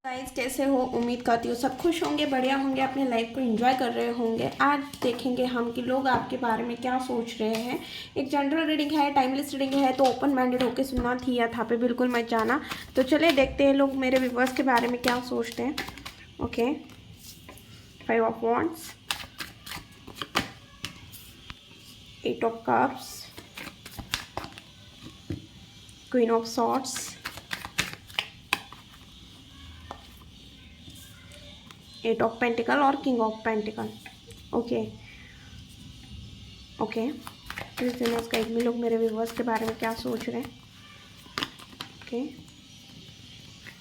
Guys कैसे हो। उम्मीद करती हूँ सब खुश होंगे, बढ़िया होंगे, अपने लाइफ को एंजॉय कर रहे होंगे। आज देखेंगे हम कि लोग आपके बारे में क्या सोच रहे हैं। एक जनरल रीडिंग है, टाइमलेस रीडिंग है, तो ओपन माइंडेड होकर सुनना, थी या था पे बिल्कुल मत जाना। तो चलिए देखते हैं लोग मेरे व्यूअर्स के बारे में क्या सोचते हैं। Okay, 5 of wands, 8 of cups, queen of swords, 8 of pentacle और king of pentacle. Okay okay, इस दिन का एक भी लोग मेरे व्यूवर्स के बारे में क्या सोच रहे हैं। Okay,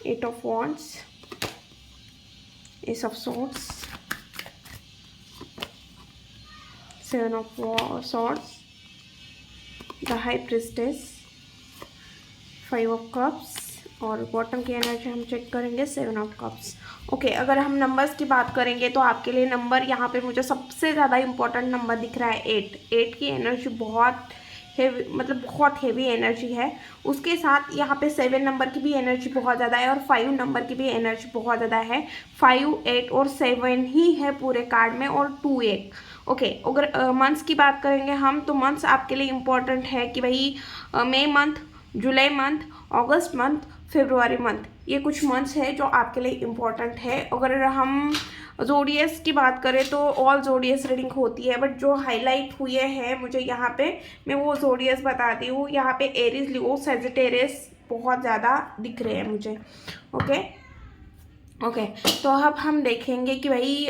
8 of wands, S of swords, 7 of swords, the high priestess, 5 of cups और बॉटम की एनर्जी हम चेक करेंगे 7 ऑफ कप्स। ओके, अगर हम नंबर्स की बात करेंगे तो आपके लिए नंबर यहाँ पे मुझे सबसे ज़्यादा इम्पोर्टेंट नंबर दिख रहा है 8 की एनर्जी बहुत हेवी, मतलब बहुत हेवी एनर्जी है। उसके साथ यहाँ पे 7 नंबर की भी एनर्जी बहुत ज़्यादा है और 5 नंबर की भी एनर्जी बहुत ज़्यादा है। 5, 8 और 7 ही है पूरे कार्ड में और 2 एक। ओके, अगर मंथ्स की बात करेंगे हम तो मंथ्स आपके लिए इम्पोर्टेंट है कि भाई मई मंथ, जुलाई मंथ, अगस्त मंथ, फरवरी मंथ, ये कुछ मंथ्स है जो आपके लिए इम्पोर्टेंट है। अगर हम जोडियस की बात करें तो ऑल जोडियस रीडिंग होती है, बट जो हाईलाइट हुए हैं मुझे यहाँ पे, मैं वो जोडियस बताती हूँ। यहाँ पे एरीज, लियो, सैजिटेरियस बहुत ज़्यादा दिख रहे हैं मुझे। ओके ओके, तो अब हम देखेंगे कि भाई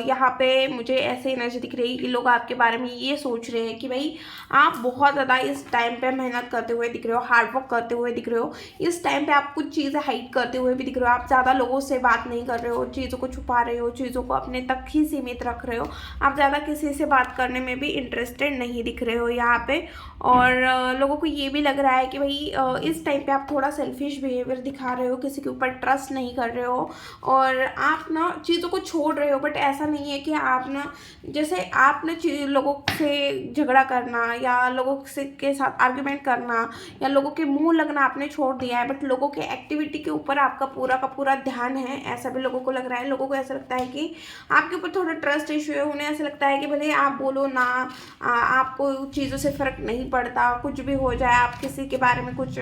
यहाँ पे मुझे ऐसे एनर्जी दिख रही है कि लोग आपके बारे में ये सोच रहे हैं कि भाई आप बहुत ज़्यादा इस टाइम पे मेहनत करते हुए दिख रहे हो, हार्ड वर्क करते हुए दिख रहे हो। इस टाइम पे आप कुछ चीज़ें हाइड करते हुए भी दिख रहे हो। आप ज़्यादा लोगों से बात नहीं कर रहे हो, चीज़ों को छुपा रहे हो, चीज़ों को अपने तक ही सीमित रख रहे हो। आप ज़्यादा किसी से बात करने में भी इंटरेस्टेड नहीं दिख रहे हो यहाँ पे। और लोगों को ये भी लग रहा है कि भाई इस टाइम पे आप थोड़ा सेल्फिश बिहेवियर दिखा रहे हो, किसी के ऊपर ट्रस्ट नहीं कर रहे हो और आप ना चीज़ों को छोड़ रहे हो। बट ऐसा नहीं है कि आप ना, जैसे आप ना लोगों से झगड़ा करना या लोगों से के साथ आर्ग्यूमेंट करना या लोगों के मुंह लगना आपने छोड़ दिया है, बट लोगों के एक्टिविटी के ऊपर आपका पूरा का पूरा ध्यान है, ऐसा भी लोगों को लग रहा है। लोगों को ऐसा लगता है कि आपके ऊपर थोड़ा ट्रस्ट इशू है। उन्हें ऐसा लगता है कि भले आप बोलो ना, आपको चीज़ों से फ़र्क नहीं पड़ता, कुछ भी हो जाए, आप किसी के बारे में कुछ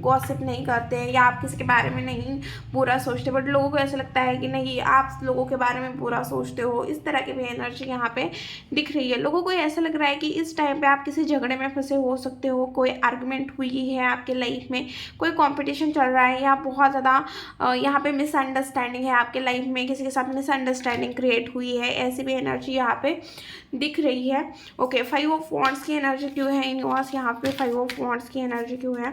गॉसिप नहीं करते या आप किसी के बारे में नहीं बुरा सोचते, बट लोगों को ऐसा लगता है कि नहीं, आप लोगों के बारे में बुरा सोचते हो। इस तरह की भी एनर्जी यहाँ पे दिख रही है। लोगों को ऐसा लग रहा है कि इस टाइम पे आप किसी झगड़े में फंसे हो सकते हो, कोई आर्गुमेंट हुई है आपके लाइफ में, कोई कंपटीशन चल रहा है या बहुत ज़्यादा यहाँ पे मिसअंडरस्टैंडिंग है आपके लाइफ में, किसी के साथ मिसअंडरस्टैंडिंग क्रिएट हुई है, ऐसी भी एनर्जी यहाँ पे दिख रही है। ओके, 5 ऑफ वॉन्ड्स की एनर्जी क्यों है यूनिवर्स यहाँ पे? 5 ऑफ वॉन्ड्स की एनर्जी क्यों है?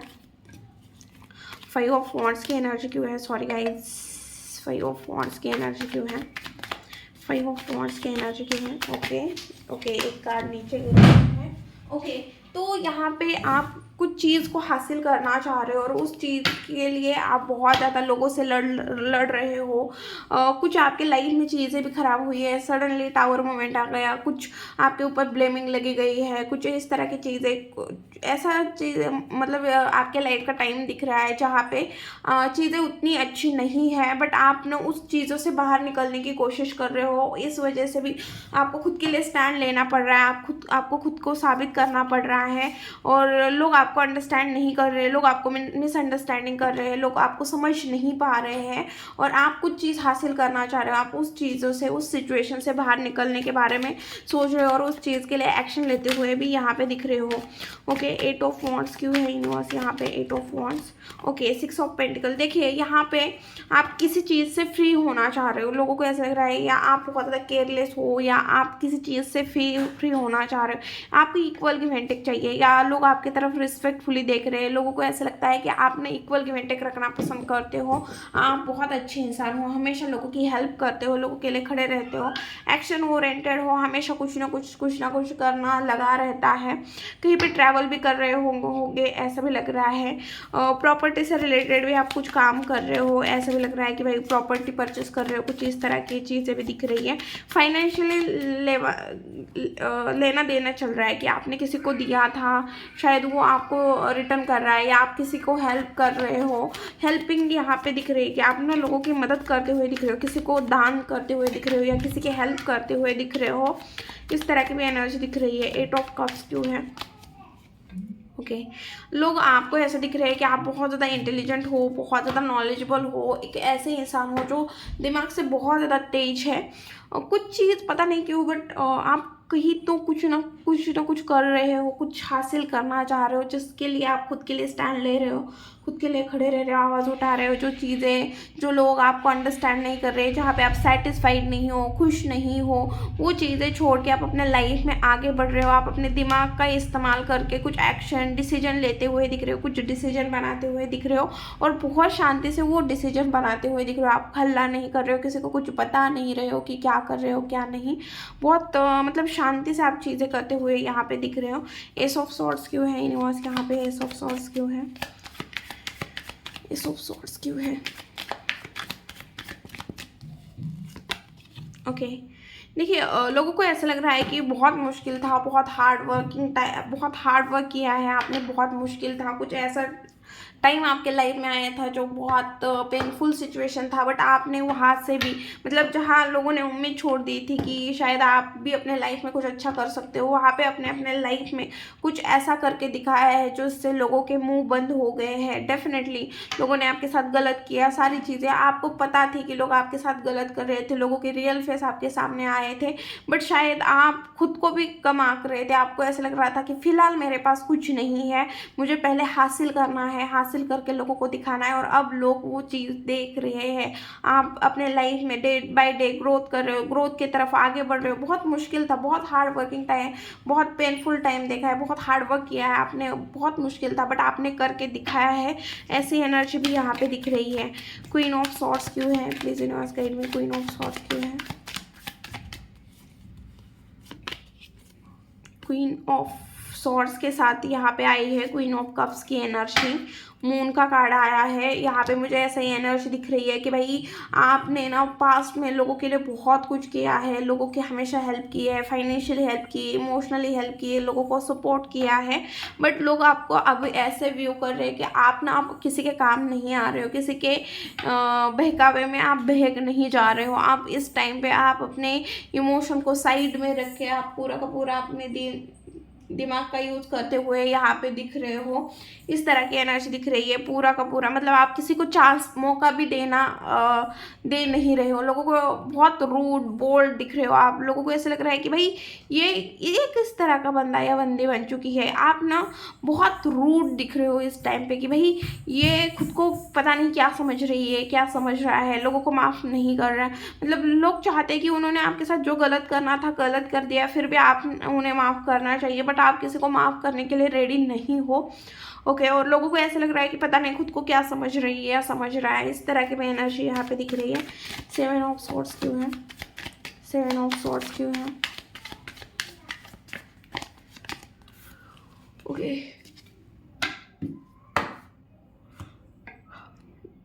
5 ऑफ वॉन्ड्स की एनर्जी क्यों है? सॉरी गाइस, 5 ऑफ वॉन्ड्स की एनर्जी क्यों है? 5 ऑफ वॉन्ड्स की एनर्जी क्यों है? ओके ओके, एक कार्ड नीचे गिर रहा है। ओके, तो यहाँ पे आप कुछ चीज़ को हासिल करना चाह रहे हो और उस चीज़ के लिए आप बहुत ज़्यादा लोगों से लड़ रहे हो। कुछ आपके लाइफ में चीज़ें भी ख़राब हुई है, सडनली टावर मोमेंट आ गया, कुछ आपके ऊपर ब्लेमिंग लगी गई है, कुछ इस तरह की चीज़ें, ऐसा चीज़ें, मतलब आपके लाइफ का टाइम दिख रहा है जहाँ पे चीज़ें उतनी अच्छी नहीं है, बट आप ना उस चीज़ों से बाहर निकलने की कोशिश कर रहे हो। इस वजह से भी आपको खुद के लिए स्टैंड लेना पड़ रहा है, आपको खुद को साबित करना पड़ रहा है और लोग आपको अंडरस्टैंड नहीं कर रहे, लोग आपको मिसअंडरस्टैंडिंग कर रहे हैं, लोग आपको समझ नहीं पा रहे हैं और आप कुछ चीज़ हासिल करना चाह रहे हो। आप उस चीज़ों से, उस सिचुएशन से बाहर निकलने के बारे में सोच रहे हो और उस चीज़ के लिए एक्शन लेते हुए भी यहाँ पे दिख रहे हो। ओके, 8 ऑफ वॉन्ड्स क्यों है यूनिवर्स यहाँ पे? 8 of wands. Okay, 6 of pentacle. देखिए यहाँ पे आप किसी चीज़ से फ्री होना चाह रहे हो, लोगों को ऐसा लग रहा है या आप बहुत ज़्यादा केयरलेस हो या आप किसी चीज़ से फ्री होना चाह रहे हो। आपको इक्वल गिव एंड टेक चाहिए या लोग आपकी तरफ रिस्पेक्टफुली देख रहे हैं। लोगों को ऐसा लगता है कि आपने इक्वल गिव एंड टेक रखना पसंद करते हो, आप बहुत अच्छे इंसान हो, हमेशा लोगों की हेल्प करते हो, लोगों के लिए खड़े रहते हो, एक्शन ओरिएंटेड हो, हमेशा कुछ ना कुछ करना लगा रहता है। कहीं पे ट्रैवल भी कर रहे होंगे ऐसा भी लग रहा है। प्रॉपर्टी से रिलेटेड भी आप कुछ काम कर रहे हो, ऐसा भी लग रहा है कि भाई प्रॉपर्टी परचेस कर रहे हो, कुछ इस तरह की चीज़ें भी दिख रही है। फाइनेंशियली लेना देना चल रहा है कि आपने किसी को दिया था, शायद वो आप आपको रिटर्न कर रहा है, या आप किसी को हेल्प कर रहे हो, हेल्पिंग यहाँ पे दिख रही है कि आप ना लोगों की मदद करते हुए दिख रहे हो, किसी को दान करते हुए दिख रहे हो, या किसी की हेल्प करते हुए दिख रहे हो। इस तरह की भी एनर्जी दिख रही है। 8 ऑफ कप्स क्यों है? ओके लोग आपको ऐसा दिख रहे हैं कि आप बहुत ज़्यादा इंटेलिजेंट हो, बहुत ज़्यादा नॉलेजेबल हो, एक ऐसे इंसान हो जो दिमाग से बहुत ज़्यादा तेज है। कुछ चीज़ पता नहीं क्यों बट आप कहीं तो कुछ ना कुछ कर रहे हो, कुछ हासिल करना चाह रहे हो, जिसके लिए आप खुद के लिए स्टैंड ले रहे हो, खुद के लिए खड़े रह रहे हो, आवाज़ उठा रहे हो। जो चीज़ें, जो लोग आपको अंडरस्टैंड नहीं कर रहे, जहाँ पे आप सेटिस्फाइड नहीं हो, खुश नहीं हो, वो चीज़ें छोड़ के आप अपने लाइफ में आगे बढ़ रहे हो। आप अपने दिमाग का इस्तेमाल करके कुछ एक्शन, डिसीजन लेते हुए दिख रहे हो, कुछ डिसीजन बनाते हुए दिख रहे हो, और बहुत शांति से वो डिसीजन बनाते हुए दिख रहे हो। आप हल्ला नहीं कर रहे हो, किसी को कुछ बता नहीं रहे हो कि क्या कर रहे हो क्या नहीं। बहुत मतलब शांति से आप चीज़ें करते हुए यहाँ पे दिख रहे हो। एस ऑफ सॉर्ड्स क्यों है यूनिवर्स? यहाँ पे एस ऑफ सॉर्ड्स क्यों है? एस ऑफ सॉर्ड्स क्यों है? ओके देखिए लोगों को ऐसा लग रहा है कि बहुत मुश्किल था, बहुत हार्ड वर्क किया है आपने, बहुत मुश्किल था, कुछ ऐसा टाइम आपके लाइफ में आया था जो बहुत पेनफुल सिचुएशन था, बट आपने वहाँ से भी, मतलब जहाँ लोगों ने उम्मीद छोड़ दी थी कि शायद आप भी अपने लाइफ में कुछ अच्छा कर सकते हो, वहाँ पे अपने लाइफ में कुछ ऐसा करके दिखाया है जो इससे लोगों के मुंह बंद हो गए हैं। डेफिनेटली लोगों ने आपके साथ गलत किया, सारी चीज़ें आपको पता थी कि लोग आपके साथ गलत कर रहे थे, लोगों के रियल फेस आपके सामने आए थे, बट शायद आप खुद को भी कम आंक रहे थे। आपको ऐसा लग रहा था कि फ़िलहाल मेरे पास कुछ नहीं है, मुझे पहले हासिल करना है, हासिल करके लोगों को दिखाना है, और अब लोग वो चीज़ देख रहे हैं। आप अपने लाइफ में डे बाय डे ग्रोथ कर रहे हो, ग्रोथ की तरफ आगे बढ़ रहे हो। बहुत मुश्किल था, बहुत हार्ड वर्किंग टाइम, बहुत पेनफुल टाइम देखा है, बहुत हार्ड वर्क किया है आपने, बहुत मुश्किल था, बट आपने करके दिखाया है। ऐसी एनर्जी भी यहाँ पे दिख रही है। क्वीन ऑफ सॉर्ड्स क्यों है? प्लीज यूनिवर्स गाइड में क्वीन ऑफ सॉर्ड्स क्यों है? क्वीन ऑफ सॉर्ड्स के साथ यहाँ पे आई है क्वीन ऑफ कप्स की एनर्जी। मून का कार्ड आया है यहाँ पे। मुझे ऐसा ही एनर्जी दिख रही है कि भाई आपने ना पास्ट में लोगों के लिए बहुत कुछ किया है, लोगों की हमेशा हेल्प की है, फाइनेंशियली हेल्प की, इमोशनली हेल्प की है, लोगों को सपोर्ट किया है, बट लोग आपको अब ऐसे व्यू कर रहे हैं कि आप ना आप किसी के काम नहीं आ रहे हो, किसी के बहकावे में आप बहक नहीं जा रहे हो। आप इस टाइम पे आप अपने इमोशन को साइड में रख के आप पूरा का पूरा अपने दिमाग का यूज़ करते हुए यहाँ पे दिख रहे हो। इस तरह की एनर्जी दिख रही है पूरा का पूरा। मतलब आप किसी को चांस, मौका भी दे नहीं रहे हो। लोगों को बहुत रूड, बोल्ड दिख रहे हो आप। लोगों को ऐसा लग रहा है कि भाई ये किस तरह का बंदा या बंदी बन चुकी है। आप ना बहुत रूड दिख रहे हो इस टाइम पे कि भाई ये खुद को पता नहीं क्या समझ रही है, क्या समझ रहा है, लोगों को माफ़ नहीं कर रहा है। मतलब लोग चाहते हैं कि उन्होंने आपके साथ जो गलत करना था गलत कर दिया, फिर भी आप उन्हें माफ़ करना चाहिए, बट आप किसी को माफ़ करने के लिए रेडी नहीं हो। ओके और लोगों को ऐसा लग रहा है कि पता नहीं खुद को क्या समझ रही है या समझ रहा है। इस तरह की भी एनर्जी यहाँ पे दिख रही है। 7 ऑफ सॉर्ड्स क्यों है? 7 ऑफ सॉर्ड्स क्यों है? ओके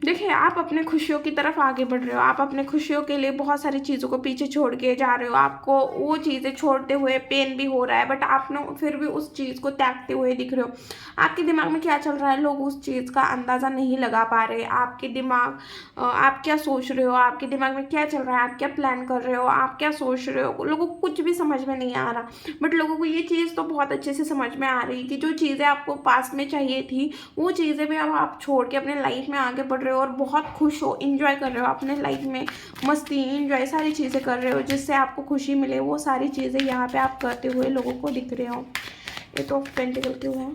देखिए आप अपने खुशियों की तरफ आगे बढ़ रहे हो। आप अपने खुशियों के लिए बहुत सारी चीज़ों को पीछे छोड़ के जा रहे हो। आपको वो चीज़ें छोड़ते हुए पेन भी हो रहा है, बट आप ना फिर भी उस चीज़ को त्यागते हुए दिख रहे हो। आपके दिमाग में क्या चल रहा है लोग उस चीज़ का अंदाज़ा नहीं लगा पा रहे। आपके दिमाग, आप क्या सोच रहे हो, आपके दिमाग में क्या चल रहा है, आप क्या प्लान कर रहे हो, आप क्या सोच रहे हो, लोगों को कुछ भी समझ में नहीं आ रहा। बट लोगों को ये चीज़ तो बहुत अच्छे से समझ में आ रही कि जो चीज़ें आपको पास में चाहिए थी वो चीज़ें भी अब आप छोड़ के अपने लाइफ में आगे बढ़ रहे हो और बहुत खुश हो, इंजॉय कर रहे हो अपने लाइफ में। मस्ती, इंजॉय, सारी चीज़ें कर रहे हो जिससे आपको खुशी मिले। वो सारी चीज़ें यहाँ पे आप करते हुए लोगों को दिख रहे हो। 8 ऑफ पेंटिकल क्यों है?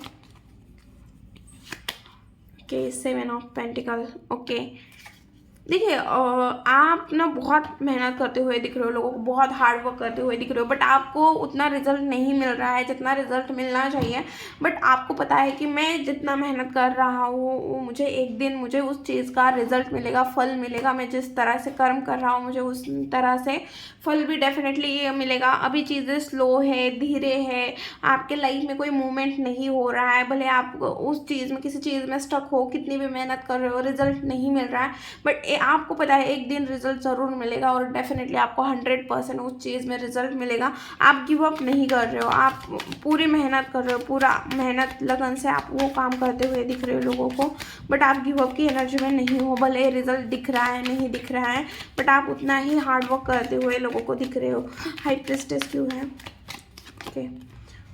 Okay 7 of pentacle. ओके देखिए आप ना बहुत मेहनत करते हुए दिख रहे हो, लोगों को बहुत हार्ड वर्क करते हुए दिख रहे हो, बट आपको उतना रिजल्ट नहीं मिल रहा है जितना रिजल्ट मिलना चाहिए। बट आपको पता है कि मैं जितना मेहनत कर रहा हूँ वो मुझे एक दिन मुझे उस चीज़ का रिजल्ट मिलेगा, फल मिलेगा। मैं जिस तरह से कर्म कर रहा हूँ मुझे उस तरह से फल भी डेफिनेटली मिलेगा। अभी चीज़ें स्लो है, धीरे है, आपके लाइफ में कोई मूवमेंट नहीं हो रहा है। भले आप उस चीज़ में, किसी चीज़ में स्टक हो, कितनी भी मेहनत कर रहे हो, रिजल्ट नहीं मिल रहा है, बट आपको पता है एक दिन रिजल्ट ज़रूर मिलेगा और डेफिनेटली आपको 100% उस चीज़ में रिजल्ट मिलेगा। आप गिव अप नहीं कर रहे हो, आप पूरी मेहनत कर रहे हो, पूरा मेहनत लगन से आप वो काम करते हुए दिख रहे हो लोगों को, बट आप गिव अप की एनर्जी में नहीं हो। भले रिजल्ट दिख रहा है नहीं दिख रहा है, बट आप उतना ही हार्ड वर्क करते हुए लोगों को दिख रहे हो। हाई प्रीस्टेस क्यों है?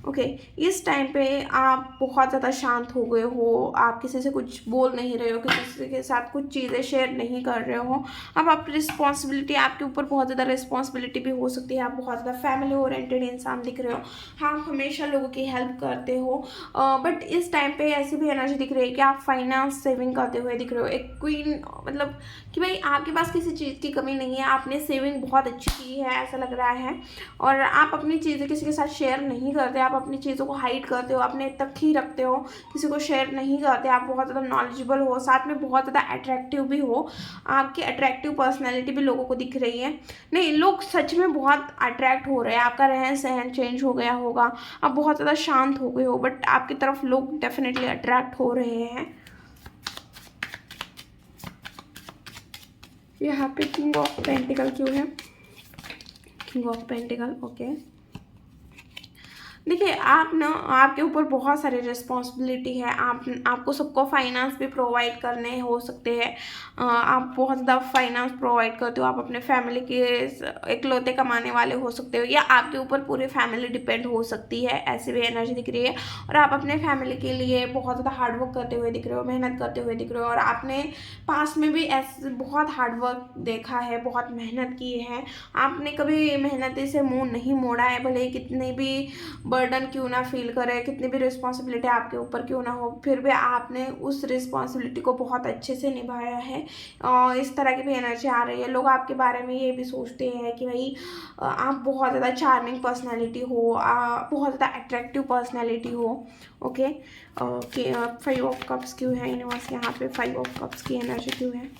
ओके, इस टाइम पे आप बहुत ज़्यादा शांत हो गए हो, आप किसी से कुछ बोल नहीं रहे हो, किसी के साथ कुछ चीज़ें शेयर नहीं कर रहे हो। अब आप रिस्पॉन्सिबिलिटी, आपके ऊपर बहुत ज़्यादा रिस्पॉन्सिबिलिटी भी हो सकती है। आप बहुत ज़्यादा फैमिली ओरिएंटेड इंसान दिख रहे हो, हाँ, आप हमेशा लोगों की हेल्प करते हो, बट इस टाइम पे ऐसी भी एनर्जी दिख रही है कि आप फाइनेंस सेविंग करते हुए दिख रहे हो। एक क्वीन, मतलब कि भाई आपके पास किसी चीज़ की कमी नहीं है, आपने सेविंग बहुत अच्छी की है ऐसा लग रहा है, और आप अपनी चीज़ें किसी के साथ शेयर नहीं करते, आप अपनी चीज़ों को हाइड करते हो, अपने तक ही रखते हो, किसी को शेयर नहीं करते। आप बहुत ज़्यादा नॉलेजेबल हो, साथ में बहुत ज़्यादा अट्रैक्टिव भी हो, आपकी अट्रैक्टिव पर्सनैलिटी भी लोगों को दिख रही है। नहीं, लोग सच में बहुत अट्रैक्ट हो रहे हैं, आपका रहन सहन चेंज हो गया होगा, आप बहुत ज़्यादा शांत हो गए हो, बट आपकी तरफ लोग डेफिनेटली अट्रैक्ट हो रहे हैं। यहाँ पे किंग ऑफ पेंटिकल क्यों है? King of pentacle, okay. देखिए, आप ना, आपके ऊपर बहुत सारी रिस्पॉन्सिबिलिटी है, आपको सबको फाइनेंस भी प्रोवाइड करने हो सकते हैं। आप बहुत ज़्यादा फाइनेंस प्रोवाइड करते हो, आप अपने फैमिली के इकलौते कमाने वाले हो सकते हो, या आपके ऊपर पूरी फैमिली डिपेंड हो सकती है, ऐसी भी एनर्जी दिख रही है। और आप अपने फैमिली के लिए बहुत ज़्यादा हार्डवर्क करते हुए दिख रहे हो, मेहनत करते हुए दिख रहे हो, और आपने पास में भी ऐसे बहुत हार्डवर्क देखा है, बहुत मेहनत की है, आपने कभी मेहनती से मुँह नहीं मोड़ा है, भले कितनी भी बर्डन क्यों ना फील करे, कितनी भी रिस्पॉन्सिबिलिटी आपके ऊपर क्यों ना हो, फिर भी आपने उस रिस्पॉन्सिबिलिटी को बहुत अच्छे से निभाया है। और इस तरह की भी एनर्जी आ रही है। लोग आपके बारे में ये भी सोचते हैं कि भाई आप बहुत ज़्यादा चार्मिंग पर्सनैलिटी हो, बहुत ज़्यादा अट्रैक्टिव पर्सनैलिटी हो। ओके, 5 ऑफ कप्स क्यों है यूनिवर्स? यहाँ पे 5 ऑफ कप्स की एनर्जी क्यों है?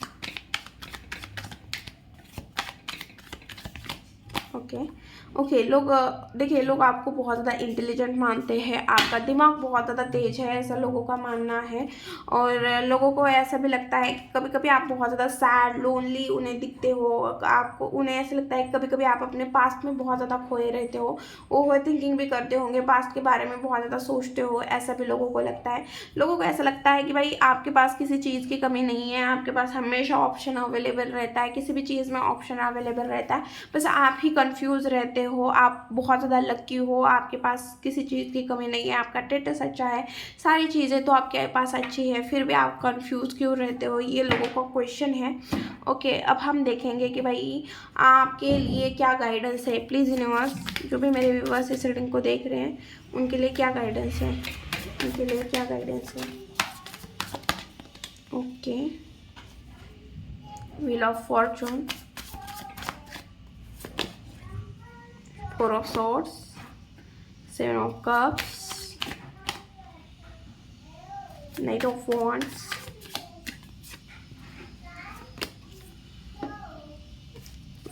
ओके, लोग, देखिए, लोग आपको बहुत ज़्यादा इंटेलिजेंट मानते हैं, आपका दिमाग बहुत ज़्यादा तेज है, ऐसा लोगों का मानना है। और लोगों को ऐसा भी लगता है कि कभी कभी आप बहुत ज़्यादा सैड, लोनली उन्हें दिखते हो, आपको उन्हें ऐसा लगता है कि कभी कभी आप अपने पास्ट में बहुत ज़्यादा खोए रहते हो, ओवर थिंकिंग भी करते होंगे, पास्ट के बारे में बहुत ज़्यादा सोचते हो, ऐसा भी लोगों को लगता है। लोगों को ऐसा लगता है कि भाई आपके पास किसी चीज़ की कमी नहीं है, आपके पास हमेशा ऑप्शन अवेलेबल रहता है, किसी भी चीज़ में ऑप्शन अवेलेबल रहता है, बस आप ही कंफ्यूज रहते हो, आप बहुत ज़्यादा लकी हो, आपके पास किसी चीज़ की कमी नहीं है, आपका स्टेटस अच्छा है, सारी चीज़ें तो आपके पास अच्छी है, फिर भी आप कंफ्यूज क्यों रहते हो, ये लोगों का क्वेश्चन है। ओके, अब हम देखेंगे कि भाई आपके लिए क्या गाइडेंस है। प्लीज़ यूनिवर्स, जो भी मेरे व्यूअर्स इस रीडिंग को देख रहे हैं, उनके लिए क्या गाइडेंस है, उनके लिए क्या गाइडेंस है? Okay, wheel of Fortune, 4 of swords, 7 of cups, Knight of wands,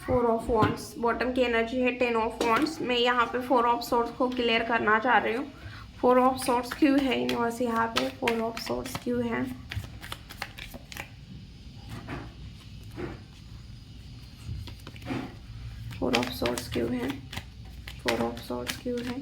4 of wands, bottom की एनर्जी है 10 of wands। मैं यहाँ पे 4 of swords को क्लियर करना चाह रही हूँ। 4 of swords क्यों है यूनिवर्स? यहाँ पे 4 of swords क्यों है? फोर ऑफ सॉर्ड्स क्यों है? 4 ऑफ सॉर्ड्स क्यों है?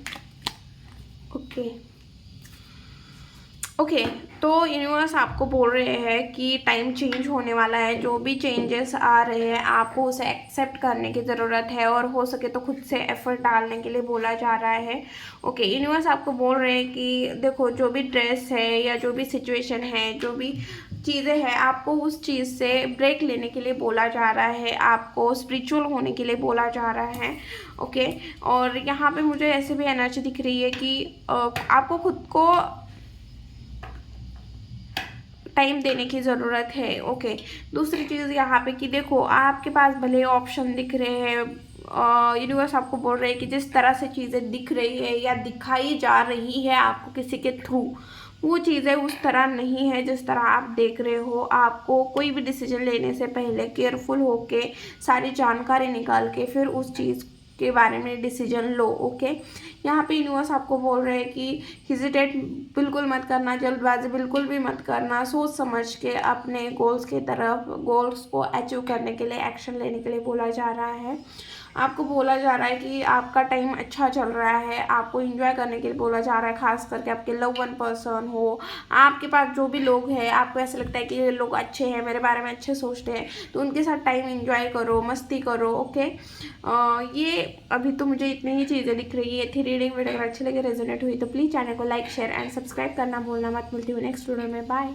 ओके, तो यूनिवर्स आपको बोल रहे हैं कि टाइम चेंज होने वाला है, जो भी चेंजेस आ रहे हैं आपको उसे एक्सेप्ट करने की ज़रूरत है, और हो सके तो खुद से एफर्ट डालने के लिए बोला जा रहा है। ओके, यूनिवर्स आपको बोल रहे हैं कि देखो, जो भी ड्रेस है या जो भी सिचुएशन है, जो भी चीज़ें हैं, आपको उस चीज़ से ब्रेक लेने के लिए बोला जा रहा है, आपको स्पिरिचुअल होने के लिए बोला जा रहा है। ओके, और यहाँ पे मुझे ऐसे भी एनर्जी दिख रही है कि आपको खुद को टाइम देने की ज़रूरत है। ओके, दूसरी चीज़ यहाँ पे कि देखो, आपके पास भले ऑप्शन दिख रहे हैं, यूनिवर्स आपको बोल रहे हैं कि जिस तरह से चीज़ें दिख रही है या दिखाई जा रही है आपको किसी के थ्रू, वो चीज़ें उस तरह नहीं है जिस तरह आप देख रहे हो। आपको कोई भी डिसीजन लेने से पहले केयरफुल होके, सारी जानकारी निकाल के फिर उस चीज़ के बारे में डिसीजन लो। ओके, यहाँ पे यूनिवर्स आपको बोल रहे हैं कि हिजिटेट बिल्कुल मत करना, जल्दबाजी बिल्कुल भी मत करना, सोच समझ के अपने गोल्स की तरफ, गोल्स को अचीव करने के लिए एक्शन लेने के लिए बोला जा रहा है। आपको बोला जा रहा है कि आपका टाइम अच्छा चल रहा है, आपको एंजॉय करने के लिए बोला जा रहा है, खास करके आपके लव वन पर्सन हो, आपके पास जो भी लोग हैं, आपको ऐसा लगता है कि ये लोग अच्छे हैं, मेरे बारे में अच्छे सोचते हैं, तो उनके साथ टाइम एंजॉय करो, मस्ती करो। ओके, ये अभी तो मुझे इतनी ही चीज़ें दिख रही है। थी रीडिंग वीडियो अगर अच्छी लगे, रेजोनेट हुई तो प्लीज़ चैनल को लाइक शेयर एंड सब्सक्राइब करना भूलना मत। मिलती हूँ नेक्स्ट वीडियो में, बाय।